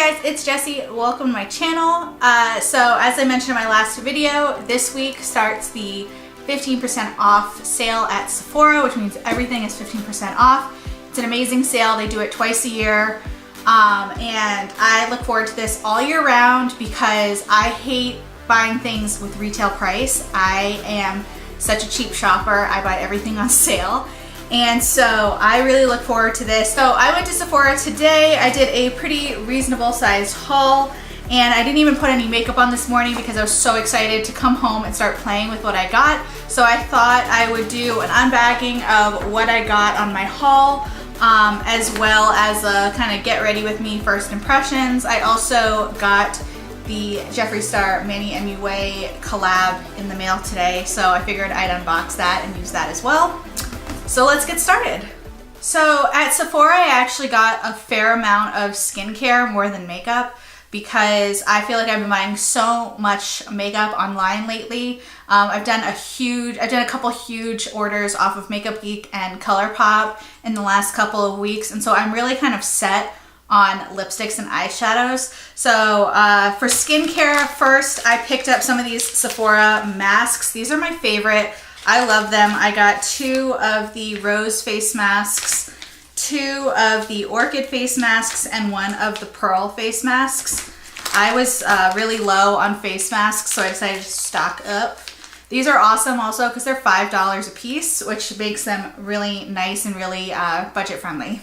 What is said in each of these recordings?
guys, it's Jessie. Welcome to my channel. So as I mentioned in my last video, this week starts the 15% off sale at Sephora, which means everything is 15% off. It's an amazing sale. They do it twice a year. And I look forward to this all year round because I hate buying things with retail price. I am such a cheap shopper. I buy everything on sale. And so I really look forward to this. So I went to Sephora today. I did a pretty reasonable sized haul and I didn't even put any makeup on this morning because I was so excited to come home and start playing with what I got. So I thought I would do an unbagging of what I got on my haul, as well as a kind of get ready with me first impressions. I also got the Jeffree Star Manny MUA collab in the mail today, so I figured I'd unbox that and use that as well. So let's get started. So at Sephora, I actually got a fair amount of skincare more than makeup because I feel like I've been buying so much makeup online lately. I've done a couple huge orders off of Makeup Geek and ColourPop in the last couple of weeks, and so I'm really kind of set on lipsticks and eyeshadows. So for skincare, first I picked up some of these Sephora masks. These are my favorite. I love them. I got 2 of the rose face masks, 2 of the orchid face masks, and 1 of the pearl face masks. I was really low on face masks, so I decided to stock up. These are awesome also because they're $5 a piece, which makes them really nice and really budget friendly.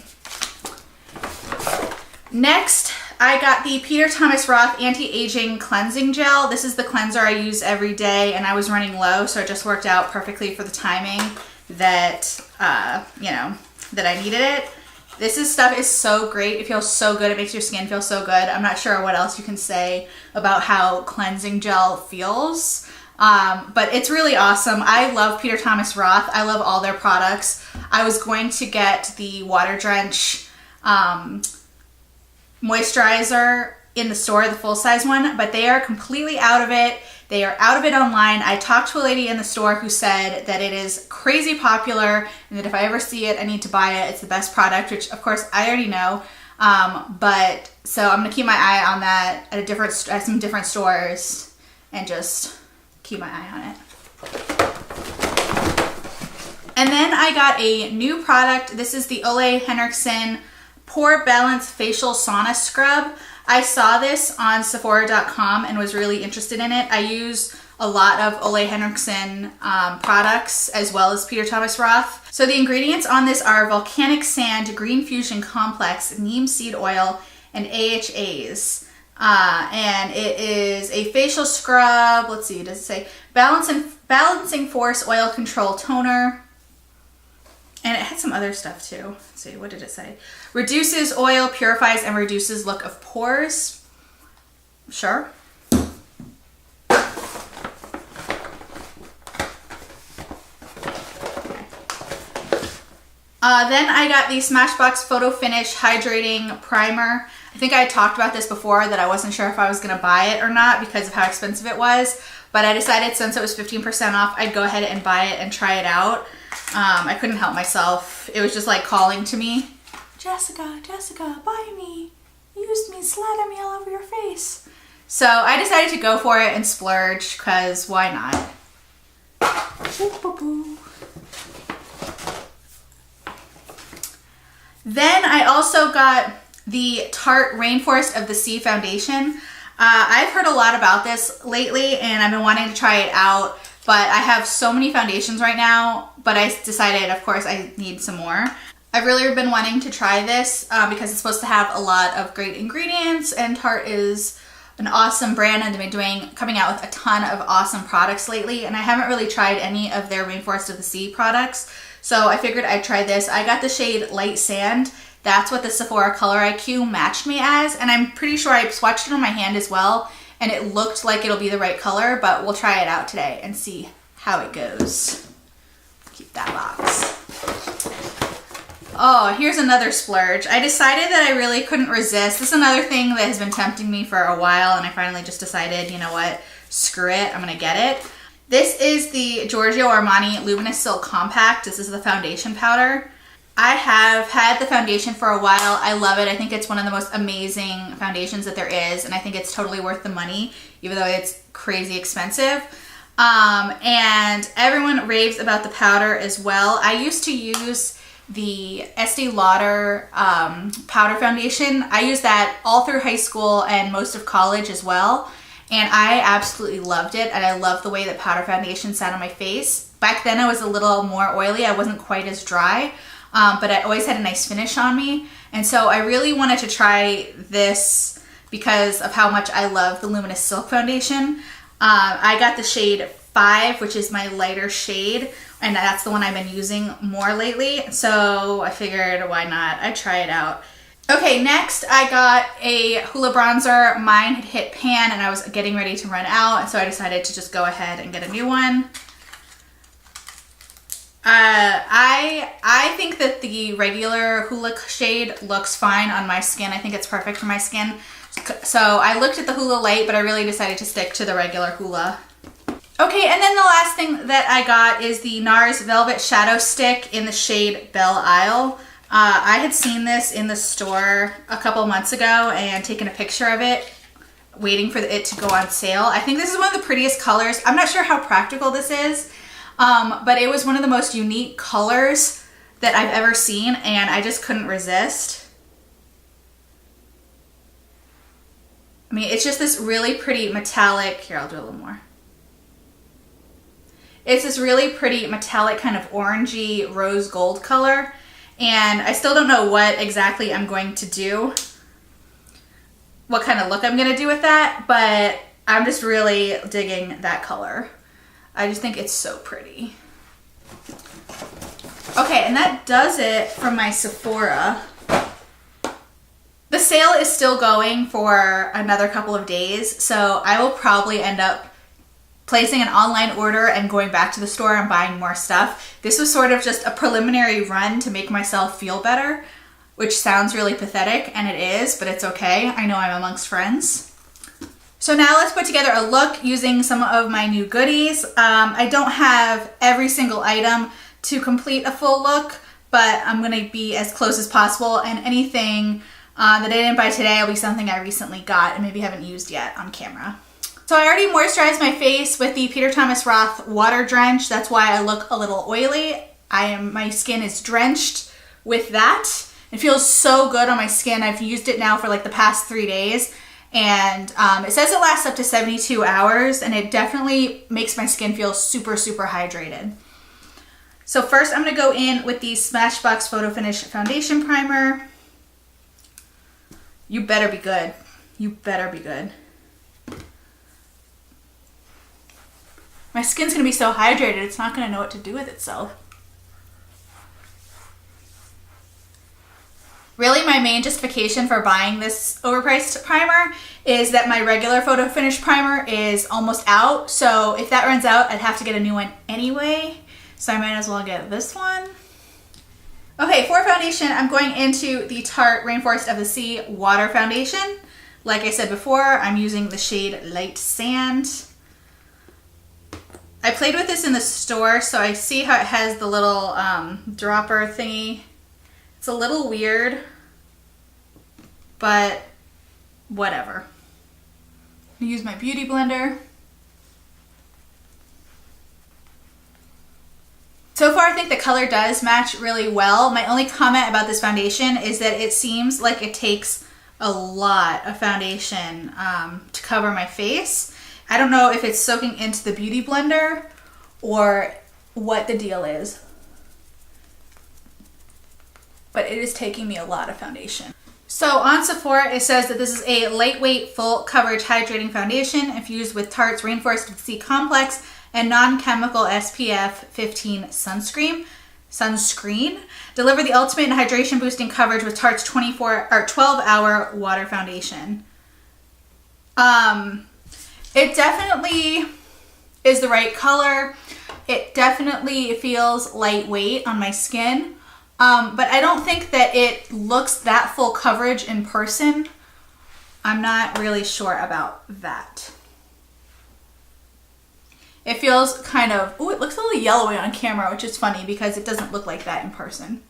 Next, I got the Peter Thomas Roth Anti-Aging Cleansing Gel. This is the cleanser I use every day, and I was running low, so it just worked out perfectly for the timing that, that I needed it. This stuff is so great. It feels so good. It makes your skin feel so good. I'm not sure what else you can say about how cleansing gel feels, but it's really awesome. I love Peter Thomas Roth. I love all their products. I was going to get the Water Drench moisturizer in the store, the full-size one, but they are completely out of it. They are out of it online. I talked to a lady in the store who said that it is crazy popular and that if I ever see it, I need to buy it. It's the best product, which of course I already know. But so I'm gonna keep my eye on that at some different stores and just keep my eye on it. And then I got a new product. This is the OleHenrickson Pore Balance Facial Sauna Scrub. I saw this on Sephora.com and was really interested in it. I use a lot of OleHenrickson products as well as Peter Thomas Roth. So the ingredients on this are volcanic sand, green fusion complex, neem seed oil, and AHAs. And it is a facial scrub. Let's see, does it say balancing force oil control toner? And it had some other stuff too. Let's see, what did it say? Reduces oil, purifies, and reduces look of pores. Sure. Okay. Then I got the Smashbox Photo Finish Hydrating Primer. I think I had talked about this before that I wasn't sure if I was gonna buy it or not because of how expensive it was. But I decided since it was 15% off, I'd go ahead and buy it and try it out. I couldn't help myself. It was just like calling to me. Jessica, Jessica, buy me. Use me, slather me all over your face. So I decided to go for it and splurge because why not? Then I also got the Tarte Rainforest of the Sea foundation. I've heard a lot about this lately and I've been wanting to try it out, but I have so many foundations right now, but I decided, of course, I need some more. I've really been wanting to try this because it's supposed to have a lot of great ingredients, and Tarte is an awesome brand and they've been coming out with a ton of awesome products lately, and I haven't really tried any of their Rainforest of the Sea products, so I figured I'd try this. I got the shade Light Sand. That's what the Sephora Color IQ matched me as, and I'm pretty sure I swatched it on my hand as well, and it looked like it'll be the right color, but we'll try it out today and see how it goes. Keep that box. Oh, here's another splurge. I decided that I really couldn't resist. This is another thing that has been tempting me for a while, and I finally just decided, you know what, screw it, I'm gonna get it. This is the Giorgio Armani Luminous Silk Compact. This is the foundation powder. I have had the foundation for a while. I love it. I think it's one of the most amazing foundations that there is, and I think it's totally worth the money, even though it's crazy expensive. And everyone raves about the powder as well. I used to use the Estee Lauder powder foundation. I used that all through high school and most of college as well, and I absolutely loved it, and I love the way that powder foundation sat on my face. Back then I was a little more oily. I wasn't quite as dry. But I always had a nice finish on me. And so I really wanted to try this because of how much I love the Luminous Silk Foundation. I got the shade 5, which is my lighter shade, and that's the one I've been using more lately. So I figured, why not? I'd try it out. Okay, next I got a Hoola bronzer. Mine had hit pan and I was getting ready to run out, and so I decided to just go ahead and get a new one. I think that the regular Hoola shade looks fine on my skin. I think it's perfect for my skin. So I looked at the Hoola light, but I really decided to stick to the regular Hoola. Okay, and then the last thing that I got is the NARS Velvet Shadow Stick in the shade Belle Isle. I had seen this in the store a couple months ago and taken a picture of it, waiting for it to go on sale. I think this is one of the prettiest colors. I'm not sure how practical this is. But it was one of the most unique colors that I've ever seen, and I just couldn't resist. I mean, it's just this really pretty metallic, here, I'll do a little more. It's this really pretty metallic kind of orangey rose gold color, and I still don't know what exactly I'm going to do, what kind of look I'm going to do with that, but I'm just really digging that color. I just think it's so pretty. Okay, and that does it for my Sephora. The sale is still going for another couple of days, so I will probably end up placing an online order and going back to the store and buying more stuff. This was sort of just a preliminary run to make myself feel better, which sounds really pathetic, and it is, but it's okay. I know I'm amongst friends. So now let's put together a look using some of my new goodies. I don't have every single item to complete a full look, but I'm gonna be as close as possible, and anything that I didn't buy today will be something I recently got and maybe haven't used yet on camera. So I already moisturized my face with the Peter Thomas Roth Water Drench. That's why I look a little oily. My skin is drenched with that. It feels so good on my skin. I've used it now for like the past 3 days. And it says it lasts up to 72 hours, and it definitely makes my skin feel super, super hydrated. So first I'm gonna go in with the Smashbox Photo Finish Foundation Primer. You better be good. You better be good. My skin's gonna be so hydrated, it's not gonna know what to do with itself. Really, my main justification for buying this overpriced primer is that my regular Photo Finish primer is almost out. So if that runs out, I'd have to get a new one anyway. So I might as well get this one. Okay, for foundation, I'm going into the Tarte Rainforest of the Sea Water Foundation. Like I said before, I'm using the shade Light Sand. I played with this in the store, so I see how it has the little dropper thingy. It's a little weird, but whatever. I use my beauty blender. So far, I think the color does match really well. My only comment about this foundation is that it seems like it takes a lot of foundation to cover my face. I don't know if it's soaking into the beauty blender or what the deal is, but it is taking me a lot of foundation. So on Sephora, it says that this is a lightweight, full coverage hydrating foundation infused with Tarte's Rainforest of the Sea Complex and non-chemical SPF 15 sunscreen. Deliver the ultimate hydration boosting coverage with Tarte's 12-hour water foundation. It definitely is the right color. It definitely feels lightweight on my skin. But I don't think that it looks that full coverage in person. I'm not really sure about that. It feels kind of, ooh, it looks a little yellowy on camera, which is funny because it doesn't look like that in person.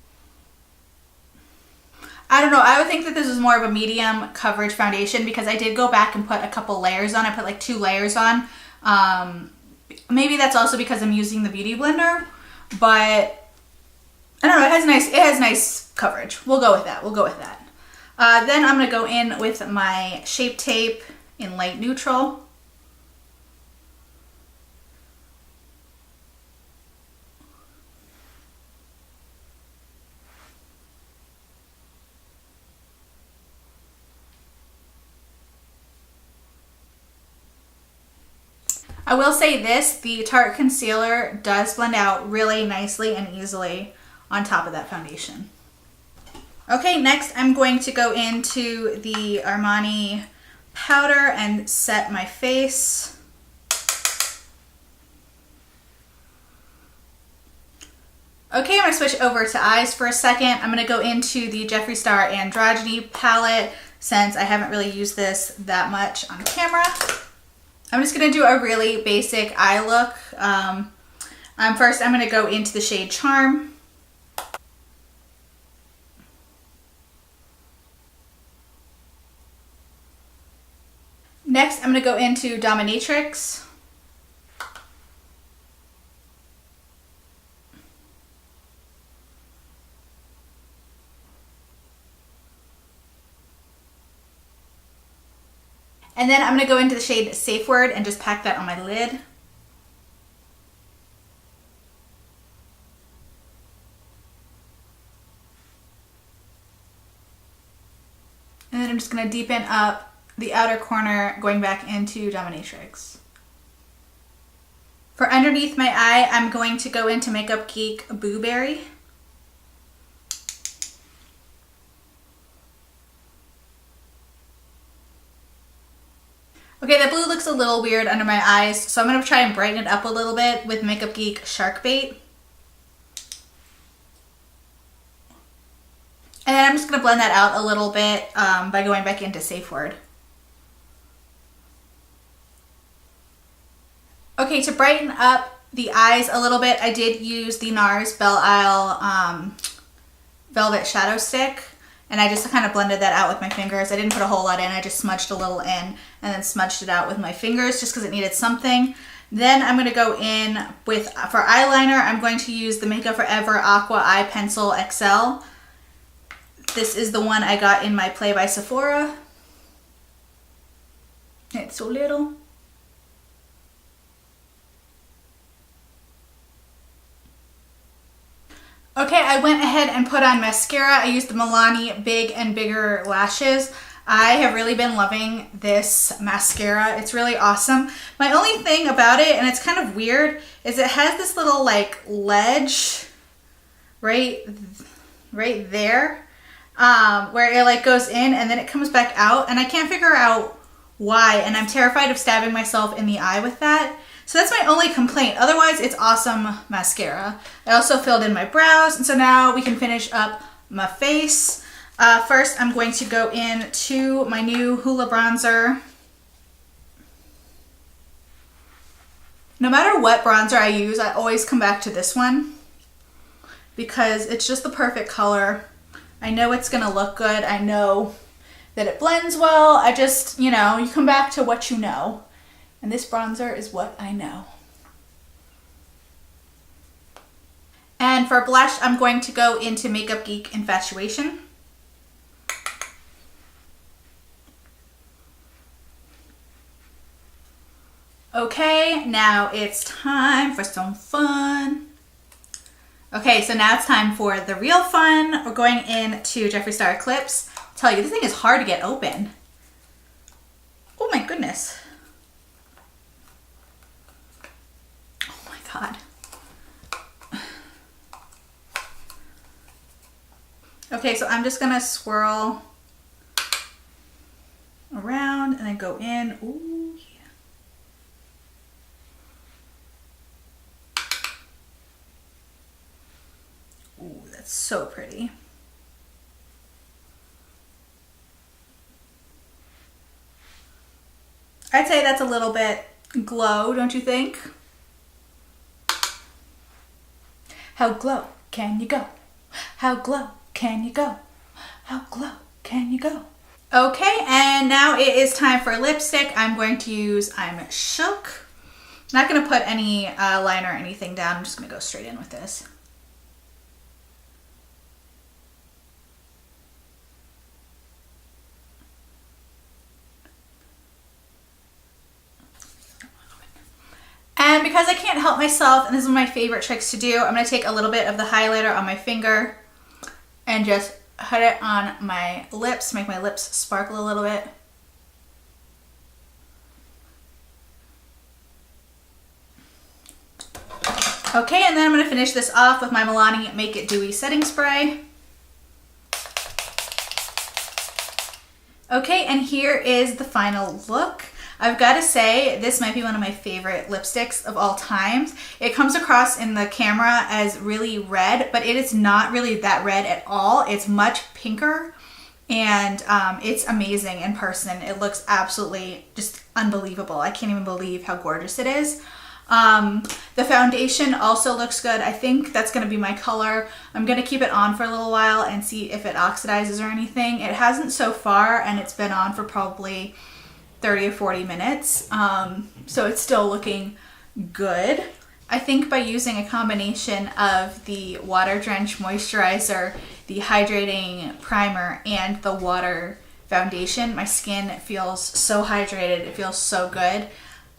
I don't know. I would think that this is more of a medium coverage foundation because I did go back and put a couple layers on. I put like 2 layers on. Maybe that's also because I'm using the Beauty Blender, but I don't know. It has nice coverage. We'll go with that. We'll go with that. Then I'm going to go in with my Shape Tape in light neutral. I will say this, the Tarte concealer does blend out really nicely and easily on top of that foundation. Okay, next I'm going to go into the Armani powder and set my face. Okay, I'm going to switch over to eyes for a second. I'm going to go into the Jeffree Star Androgyny palette since I haven't really used this that much on camera. I'm just going to do a really basic eye look. First, I'm going to go into the shade Charm. Next, I'm going to go into Dominatrix. And then I'm going to go into the shade Safe Word and just pack that on my lid. And then I'm just going to deepen up the outer corner going back into Dominatrix. For underneath my eye, I'm going to go into Makeup Geek Boo Berry. Okay, that blue looks a little weird under my eyes, so I'm going to try and brighten it up a little bit with Makeup Geek Shark Bait. And then I'm just going to blend that out a little bit by going back into Safe Word. Okay, to brighten up the eyes a little bit, I did use the NARS Belle Isle Velvet Shadow Stick. And I just kind of blended that out with my fingers. I didn't put a whole lot in. I just smudged a little in and then smudged it out with my fingers just because it needed something. Then I'm going to go in with, for eyeliner, I'm going to use the Makeup Forever Aqua Eye Pencil XL. This is the one I got in my Play by Sephora. It's so little. Okay, I went ahead and put on mascara. I used the Milani Big and Bigger Lashes. I have really been loving this mascara. It's really awesome. My only thing about it, and it's kind of weird, is it has this little like ledge right there where it like goes in and then it comes back out, and I can't figure out why, and I'm terrified of stabbing myself in the eye with that. So that's my only complaint. Otherwise, it's awesome mascara. I also filled in my brows, and so now we can finish up my face. First, I'm going to go into my new Hoola bronzer. No matter what bronzer I use, I always come back to this one because it's just the perfect color. I know it's gonna look good. I know that it blends well. I just, you know, you come back to what you know. And this bronzer is what I know. And for blush, I'm going to go into Makeup Geek Infatuation. Okay, now it's time for some fun. Okay, so now it's time for the real fun. We're going into Jeffree Star Eclipse. I'll tell you, this thing is hard to get open. Oh my goodness. God. Okay, so I'm just gonna swirl around and then go in. Ooh, yeah. Ooh, that's so pretty. I'd say that's a little bit glow, don't you think? How glow can you go? How glow can you go? How glow can you go? Okay, and now it is time for lipstick. I'm going to use I'm Shook. I'm not going to put any liner or anything down. I'm just going to go straight in with this. And because I can't help myself, and this is one of my favorite tricks to do, I'm going to take a little bit of the highlighter on my finger and just put it on my lips, make my lips sparkle a little bit. Okay, and then I'm going to finish this off with my Milani Make It Dewy Setting Spray. Okay, and here is the final look. I've got to say, this might be one of my favorite lipsticks of all time. It comes across in the camera as really red, but it is not really that red at all. It's much pinker, and it's amazing in person. It looks absolutely just unbelievable. I can't even believe how gorgeous it is. The foundation also looks good. I think that's going to be my color. I'm going to keep it on for a little while and see if it oxidizes or anything. It hasn't so far, and it's been on for probably 30 or 40 minutes, so it's still looking good. I think by using a combination of the Water Drench Moisturizer, the Hydrating Primer, and the Water Foundation, my skin feels so hydrated. It feels so good.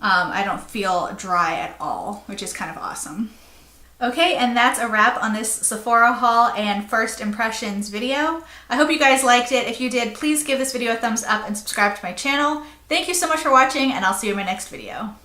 I don't feel dry at all, which is kind of awesome. Okay, and that's a wrap on this Sephora haul and first impressions video. I hope you guys liked it. If you did, please give this video a thumbs up and subscribe to my channel. Thank you so much for watching, and I'll see you in my next video.